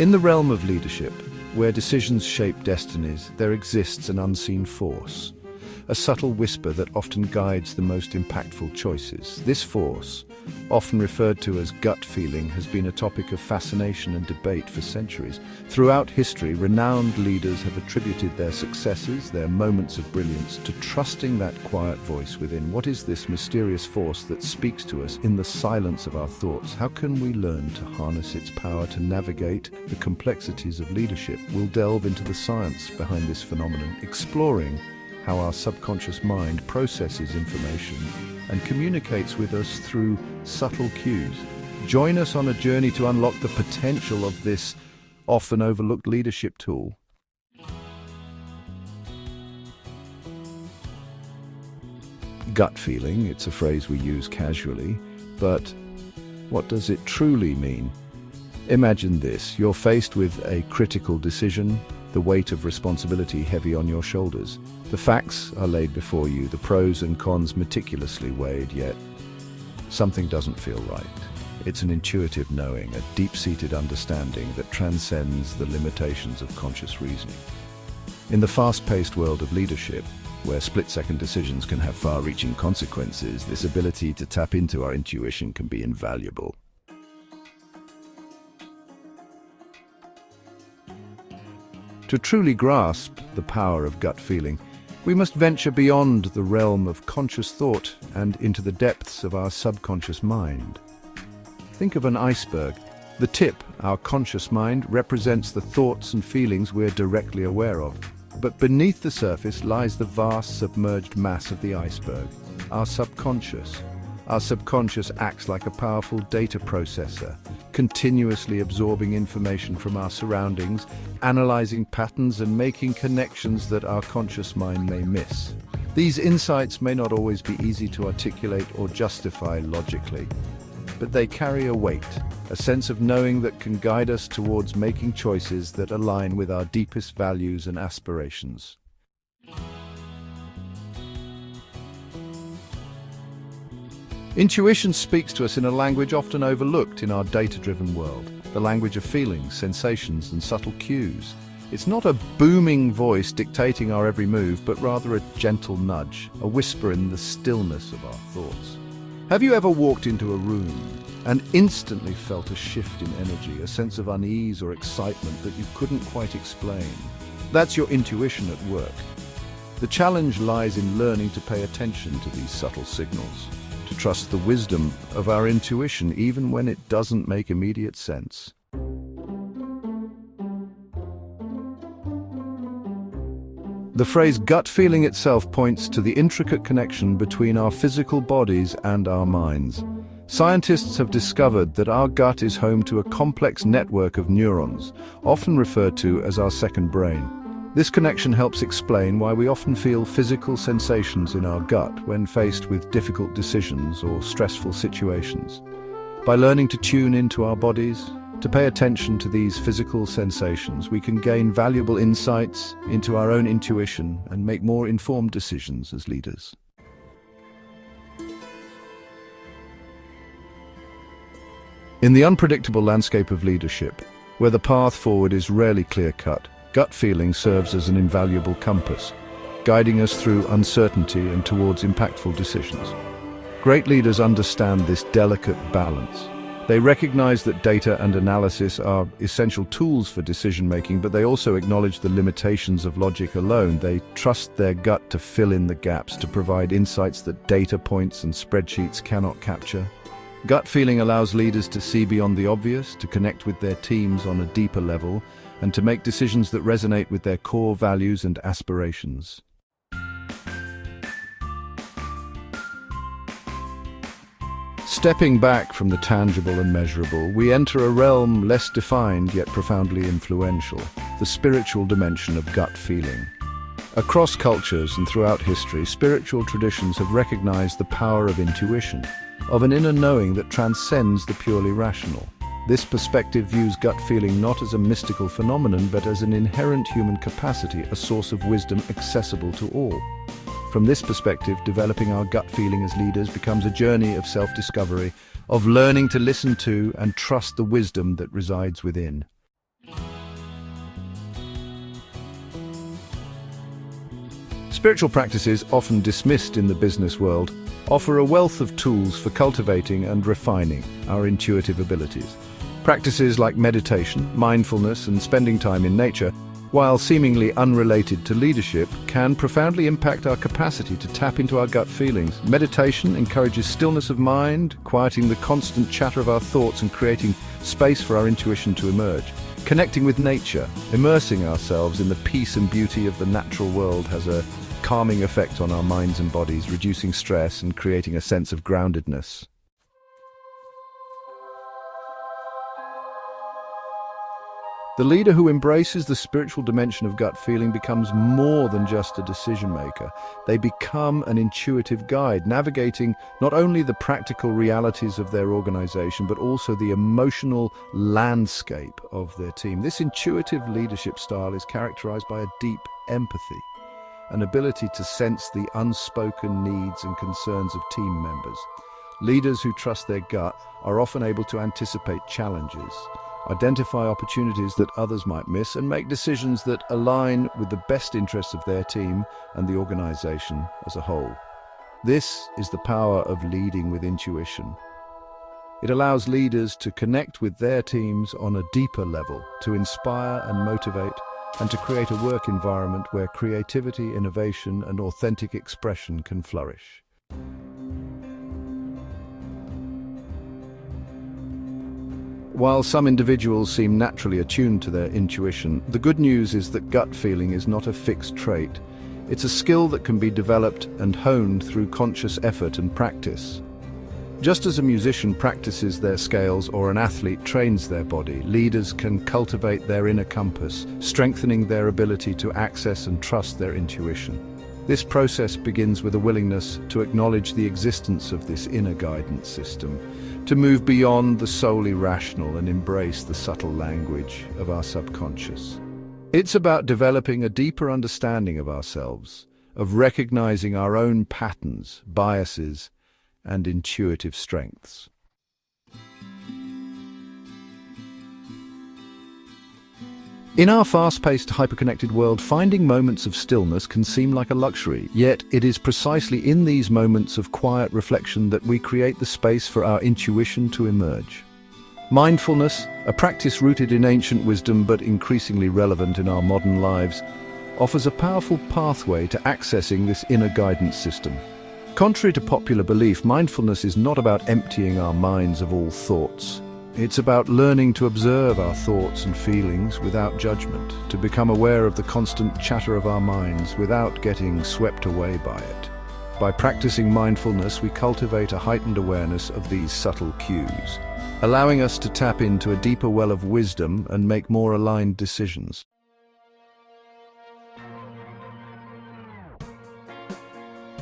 In the realm of leadership, where decisions shape destinies, there exists an unseen force, a subtle whisper that often guides the most impactful choices. This force, often referred to as gut feeling, has been a topic of fascination and debate for centuries. Throughout history, renowned leaders have attributed their successes, their moments of brilliance, to trusting that quiet voice within. What is this mysterious force that speaks to us in the silence of our thoughts? How can we learn to harness its power to navigate the complexities of leadership? We'll delve into the science behind this phenomenon, exploring how our subconscious mind processes information and communicates with us through subtle cues. Join us on a journey to unlock the potential of this often overlooked leadership tool. Gut feeling, it's a phrase we use casually, but what does it truly mean? Imagine this: you're faced with a critical decision, the weight of responsibility heavy on your shoulders. The facts are laid before you, the pros and cons meticulously weighed, yet something doesn't feel right. It's an intuitive knowing, a deep-seated understanding that transcends the limitations of conscious reasoning. In the fast-paced world of leadership, where split-second decisions can have far-reaching consequences, this ability to tap into our intuition can be invaluable. To truly grasp the power of gut feeling, we must venture beyond the realm of conscious thought and into the depths of our subconscious mind. Think of an iceberg. The tip, our conscious mind, represents the thoughts and feelings we're directly aware of. But beneath the surface lies the vast submerged mass of the iceberg, our subconscious. Our subconscious acts like a powerful data processor, continuously absorbing information from our surroundings, analyzing patterns and making connections that our conscious mind may miss. These insights may not always be easy to articulate or justify logically, but they carry a weight, a sense of knowing that can guide us towards making choices that align with our deepest values and aspirations. Intuition speaks to us in a language often overlooked in our data-driven world, the language of feelings, sensations, and subtle cues. It's not a booming voice dictating our every move, but rather a gentle nudge, a whisper in the stillness of our thoughts. Have you ever walked into a room and instantly felt a shift in energy, a sense of unease or excitement that you couldn't quite explain? That's your intuition at work. The challenge lies in learning to pay attention to these subtle signals, to trust the wisdom of our intuition even when it doesn't make immediate sense. The phrase gut feeling itself points to the intricate connection between our physical bodies and our minds. Scientists have discovered that our gut is home to a complex network of neurons, often referred to as our second brain. This connection helps explain why we often feel physical sensations in our gut when faced with difficult decisions or stressful situations. By learning to tune into our bodies, to pay attention to these physical sensations, we can gain valuable insights into our own intuition and make more informed decisions as leaders. In the unpredictable landscape of leadership, where the path forward is rarely clear-cut, gut feeling serves as an invaluable compass, guiding us through uncertainty and towards impactful decisions. Great leaders understand this delicate balance. They recognize that data and analysis are essential tools for decision-making, but they also acknowledge the limitations of logic alone. They trust their gut to fill in the gaps, to provide insights that data points and spreadsheets cannot capture. Gut feeling allows leaders to see beyond the obvious, to connect with their teams on a deeper level, and to make decisions that resonate with their core values and aspirations. Stepping back from the tangible and measurable, we enter a realm less defined yet profoundly influential, the spiritual dimension of gut feeling. Across cultures and throughout history, spiritual traditions have recognized the power of intuition, of an inner knowing that transcends the purely rational. This perspective views gut feeling not as a mystical phenomenon, but as an inherent human capacity, a source of wisdom accessible to all. From this perspective, developing our gut feeling as leaders becomes a journey of self-discovery, of learning to listen to and trust the wisdom that resides within. Spiritual practices, often dismissed in the business world, offer a wealth of tools for cultivating and refining our intuitive abilities. Practices like meditation, mindfulness, and spending time in nature, while seemingly unrelated to leadership, can profoundly impact our capacity to tap into our gut feelings. Meditation encourages stillness of mind, quieting the constant chatter of our thoughts and creating space for our intuition to emerge. Connecting with nature, immersing ourselves in the peace and beauty of the natural world has a calming effect on our minds and bodies, reducing stress and creating a sense of groundedness. The leader who embraces the spiritual dimension of gut feeling becomes more than just a decision maker. They become an intuitive guide, navigating not only the practical realities of their organization, but also the emotional landscape of their team. This intuitive leadership style is characterized by a deep empathy, an ability to sense the unspoken needs and concerns of team members. Leaders who trust their gut are often able to anticipate challenges, identify opportunities that others might miss, and make decisions that align with the best interests of their team and the organization as a whole. This is the power of leading with intuition. It allows leaders to connect with their teams on a deeper level, to inspire and motivate, and to create a work environment where creativity, innovation, and authentic expression can flourish. While some individuals seem naturally attuned to their intuition, the good news is that gut feeling is not a fixed trait. It's a skill that can be developed and honed through conscious effort and practice. Just as a musician practices their scales or an athlete trains their body, leaders can cultivate their inner compass, strengthening their ability to access and trust their intuition. This process begins with a willingness to acknowledge the existence of this inner guidance system, to move beyond the solely rational and embrace the subtle language of our subconscious. It's about developing a deeper understanding of ourselves, of recognizing our own patterns, biases, and intuitive strengths. In our fast-paced, hyper-connected world, finding moments of stillness can seem like a luxury, yet it is precisely in these moments of quiet reflection that we create the space for our intuition to emerge. Mindfulness, a practice rooted in ancient wisdom but increasingly relevant in our modern lives, offers a powerful pathway to accessing this inner guidance system. Contrary to popular belief, mindfulness is not about emptying our minds of all thoughts. It's about learning to observe our thoughts and feelings without judgment, to become aware of the constant chatter of our minds without getting swept away by it. By practicing mindfulness, we cultivate a heightened awareness of these subtle cues, allowing us to tap into a deeper well of wisdom and make more aligned decisions.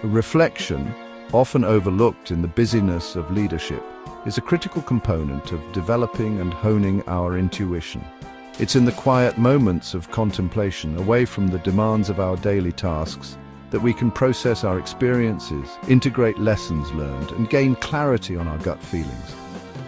Reflection, often overlooked in the busyness of leadership, is a critical component of developing and honing our intuition. It's in the quiet moments of contemplation, away from the demands of our daily tasks, that we can process our experiences, integrate lessons learned, and gain clarity on our gut feelings.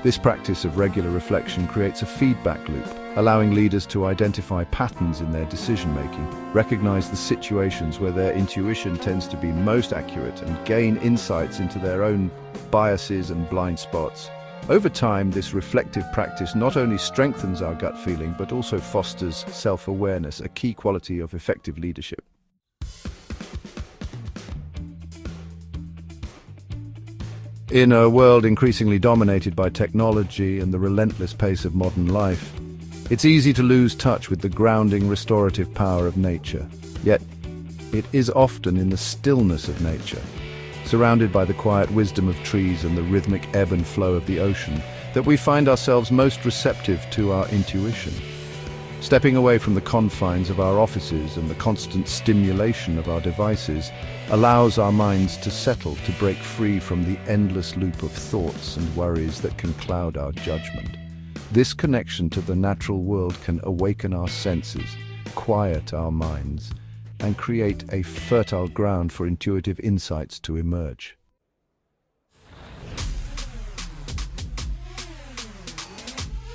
This practice of regular reflection creates a feedback loop, allowing leaders to identify patterns in their decision-making, recognize the situations where their intuition tends to be most accurate, and gain insights into their own biases and blind spots. Over time, this reflective practice not only strengthens our gut feeling, but also fosters self-awareness, a key quality of effective leadership. In a world increasingly dominated by technology and the relentless pace of modern life, it's easy to lose touch with the grounding, restorative power of nature. Yet, it is often in the stillness of nature, surrounded by the quiet wisdom of trees and the rhythmic ebb and flow of the ocean, that we find ourselves most receptive to our intuition. Stepping away from the confines of our offices and the constant stimulation of our devices allows our minds to settle, to break free from the endless loop of thoughts and worries that can cloud our judgment. This connection to the natural world can awaken our senses, quiet our minds, and create a fertile ground for intuitive insights to emerge.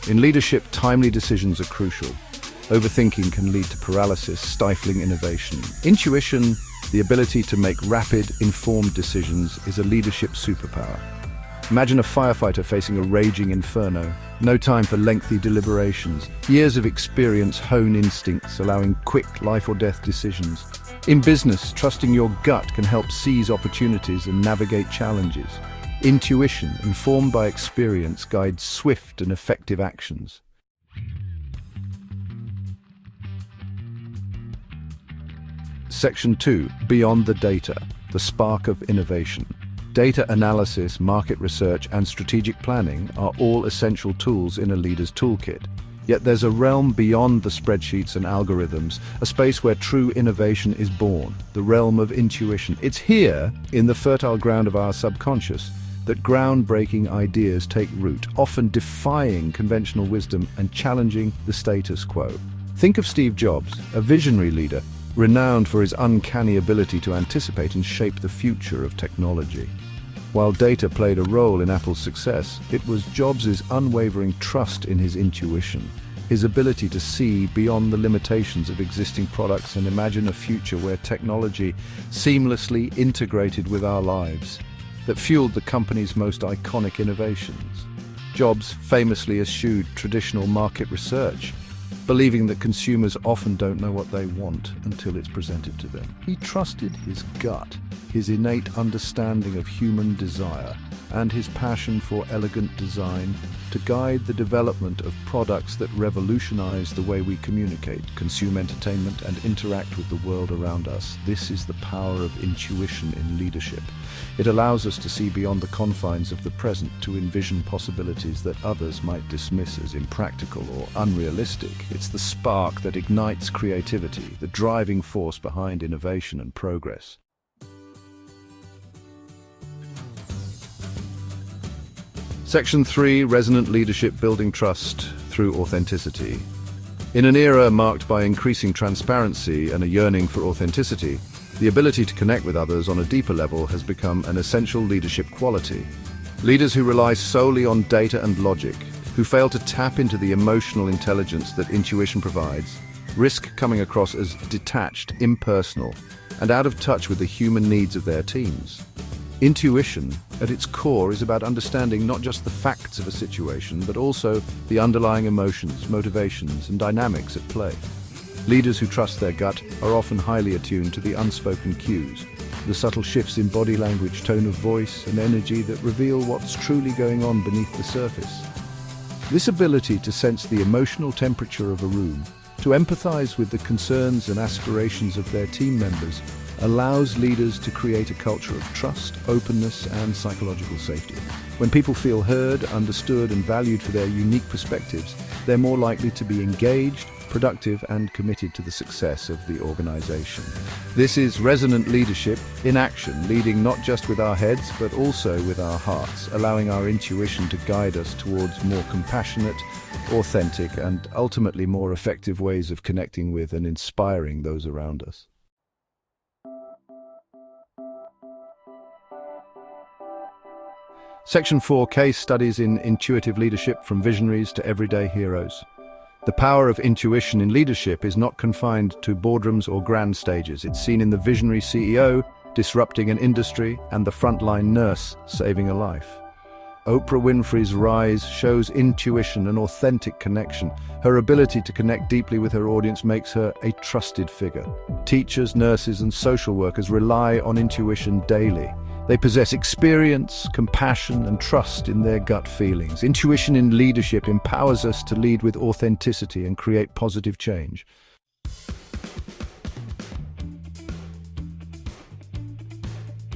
In leadership, timely decisions are crucial. Overthinking can lead to paralysis, stifling innovation. Intuition, The ability to make rapid, informed decisions is a leadership superpower. Imagine a firefighter facing a raging inferno. No time for lengthy deliberations. Years of experience hone instincts, allowing quick life or death decisions. In business, trusting your gut can help seize opportunities and navigate challenges. Intuition, informed by experience, guides swift and effective actions. Section 2. Beyond the data, the spark of innovation. Data analysis, market research, and strategic planning are all essential tools in a leader's toolkit. Yet there's a realm beyond the spreadsheets and algorithms, a space where true innovation is born, the realm of intuition. It's here, in the fertile ground of our subconscious, that groundbreaking ideas take root, often defying conventional wisdom and challenging the status quo. Think of Steve Jobs, a visionary leader, renowned for his uncanny ability to anticipate and shape the future of technology. While data played a role in Apple's success, it was Jobs' unwavering trust in his intuition, his ability to see beyond the limitations of existing products and imagine a future where technology seamlessly integrated with our lives, that fueled the company's most iconic innovations. Jobs famously eschewed traditional market research, believing that consumers often don't know what they want until it's presented to them. He trusted his gut, his innate understanding of human desire, and his passion for elegant design to guide the development of products that revolutionize the way we communicate, consume entertainment, and interact with the world around us. This is the power of intuition in leadership. It allows us to see beyond the confines of the present, to envision possibilities that others might dismiss as impractical or unrealistic. It's the spark that ignites creativity, the driving force behind innovation and progress. Section 3. Resonant leadership, building trust through authenticity. In an era marked by increasing transparency and a yearning for authenticity, the ability to connect with others on a deeper level has become an essential leadership quality. Leaders who rely solely on data and logic, who fail to tap into the emotional intelligence that intuition provides, risk coming across as detached, impersonal, and out of touch with the human needs of their teams. Intuition, at its core, is about understanding not just the facts of a situation, but also the underlying emotions, motivations, and dynamics at play. Leaders who trust their gut are often highly attuned to the unspoken cues, the subtle shifts in body language, tone of voice, and energy that reveal what's truly going on beneath the surface. This ability to sense the emotional temperature of a room, to empathize with the concerns and aspirations of their team members, allows leaders to create a culture of trust, openness, and psychological safety. When people feel heard, understood, and valued for their unique perspectives, they're more likely to be engaged, productive, and committed to the success of the organization. This is resonant leadership in action, leading not just with our heads, but also with our hearts, allowing our intuition to guide us towards more compassionate, authentic, and ultimately more effective ways of connecting with and inspiring those around us. Section 4. Case studies in intuitive leadership, from visionaries to everyday heroes. The power of intuition in leadership is not confined to boardrooms or grand stages. It's seen in the visionary CEO disrupting an industry and the frontline nurse saving a life. Oprah Winfrey's rise shows intuition and authentic connection. Her ability to connect deeply with her audience makes her a trusted figure. Teachers, nurses, and social workers rely on intuition daily. They possess experience, compassion, and trust in their gut feelings. Intuition in leadership empowers us to lead with authenticity and create positive change.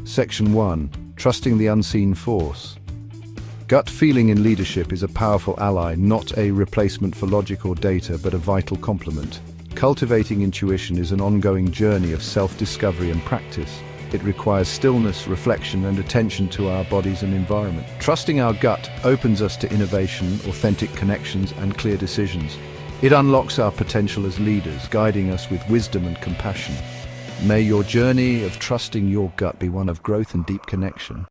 Section 1. Trusting the unseen force. Gut feeling in leadership is a powerful ally, not a replacement for logic or data, but a vital complement. Cultivating intuition is an ongoing journey of self-discovery and practice. It requires stillness, reflection, and attention to our bodies and environment. Trusting our gut opens us to innovation, authentic connections, and clear decisions. It unlocks our potential as leaders, guiding us with wisdom and compassion. May your journey of trusting your gut be one of growth and deep connection.